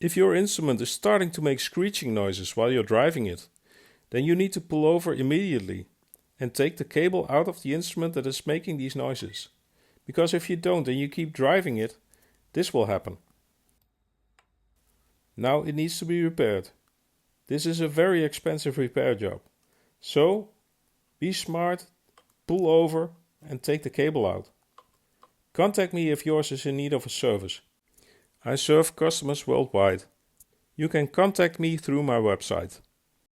If your instrument is starting to make screeching noises while you're driving it, then you need to pull over immediately and take the cable out of the instrument that is making these noises. Because if you don't and you keep driving it, this will happen. Now it needs to be repaired. This is a very expensive repair job. So, be smart, pull over and take the cable out. Contact me if yours is in need of a service. I serve customers worldwide. You can contact me through my website.